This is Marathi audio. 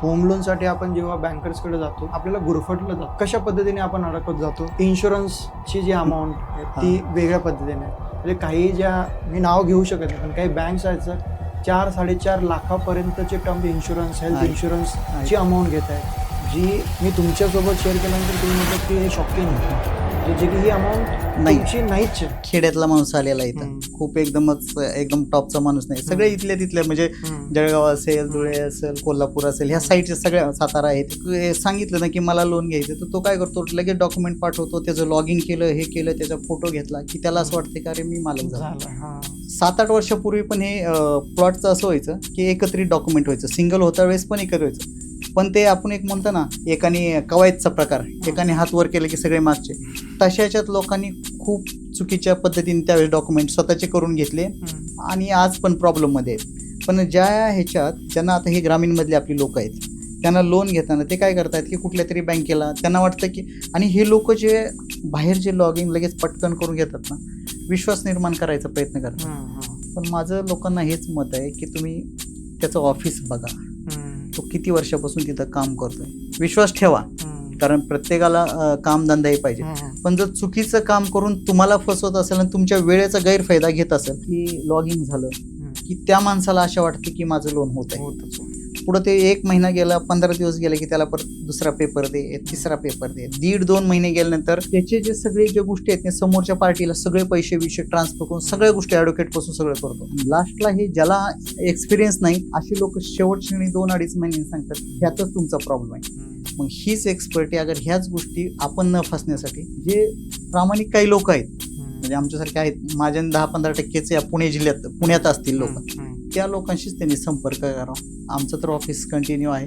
होम लोनसाठी आपण जेव्हा बँकर्सकडे जातो आपल्याला गुरफटलं जातं. कशा पद्धतीने आपण अडकत जातो. इन्शुरन्सची जी अमाऊंट आहे ती वेगळ्या पद्धतीने आहे. म्हणजे काही ज्या मी नाव घेऊ शकत नाही पण काही बँक्स आहेत 4-4.5 लाखापर्यंतचे टर्म इन्शुरन्स हेल्थ इन्शुरन्सची अमाऊंट घेत आहेत, जी मी तुमच्यासोबत शेअर केल्यानंतर तुम्ही म्हटलं की हे शॉकिंग होतं. जे की ही अमाऊंट तुमची नाहीच. खेड्यातला माणूस आलेला इथं खूप एकदम टॉपचा माणूस नाही. सगळे इथल्या तिथल्या म्हणजे जळगाव असेल, धुळे असेल, कोल्हापूर असेल, ह्या साईडचे सगळ्या, सातारा आहे. सांगितलं ना की मला लोन घ्यायचं तर तो काय करतो, लगेच डॉक्युमेंट पाठवतो, त्याचं लॉगिंग केलं, हे केलं, त्याचा फोटो घेतला की त्याला असं वाटतं की अरे मी मालक झाला. 7-8 वर्षापूर्वी पण हे प्लॉटचं असं व्हायचं की एकत्रित डॉक्युमेंट व्हायचं, सिंगल होता वेळेस पण एकत्र व्हायचं. पण ते आपण एक म्हणतो ना, एकाने कवायतचा प्रकार, एकाने हात वर केले की सगळे मागचे, तशा ह्याच्यात लोकांनी खूप चुकीच्या पद्धतीने त्यावेळेस डॉक्युमेंट स्वतःचे करून घेतले आणि आज पण प्रॉब्लेममध्ये आहेत. पण ज्या ह्याच्यात ज्यांना आता हे ग्रामीणमधले आपली लोक आहेत, त्यांना लोन घेताना ते काय करतात की कुठल्या तरी बँकेला त्यांना वाटतं की, आणि हे लोक जे बाहेर जे लॉगिंग लगेच पटकन करून घेतात ना, विश्वास निर्माण करायचा प्रयत्न करतात. पण माझं लोकांना हेच मत आहे की तुम्ही त्याचं ऑफिस बघा, तो किती वर्षापासून तिथं काम करतोय, विश्वास ठेवा, कारण प्रत्येकाला कामधंदाही पाहिजे. पण जर चुकीचं काम करून तुम्हाला फसवत असेल आणि तुमच्या वेळेचा गैरफायदा घेत असेल की लॉगिंग झालं की त्या माणसाला अशा वाटते की माझं लोन होत आहे. पुढं ते 1 महिना गेला, 15 दिवस गेले की त्याला परत दुसरा पेपर दे, तिसरा पेपर दे, 1.5-2 महिने गेल्यानंतर त्याचे जे सगळे ज्या गोष्टी आहेत, समोरच्या पार्टीला सगळे पैसे ट्रान्सफर करून सगळ्या गोष्टी ॲडव्होकेट पासून सगळं करतो. लास्टला हे ज्याला एक्सपिरियन्स नाही असे लोक शेवटच्या 2-2.5 महिने सांगतात ह्यातच तुमचा प्रॉब्लेम आहे. मग हीच एक्सपर्टी अगर ह्याच गोष्टी आपण न फसण्यासाठी, जे प्रामाणिक काही लोक आहेत म्हणजे आमच्यासारखे आहेत, माझ्या 10-15% या पुण्यात असतील लोक, त्या लोकांशीच त्यांनी संपर्क करावा. आमचं तर ऑफिस कंटिन्यू आहे.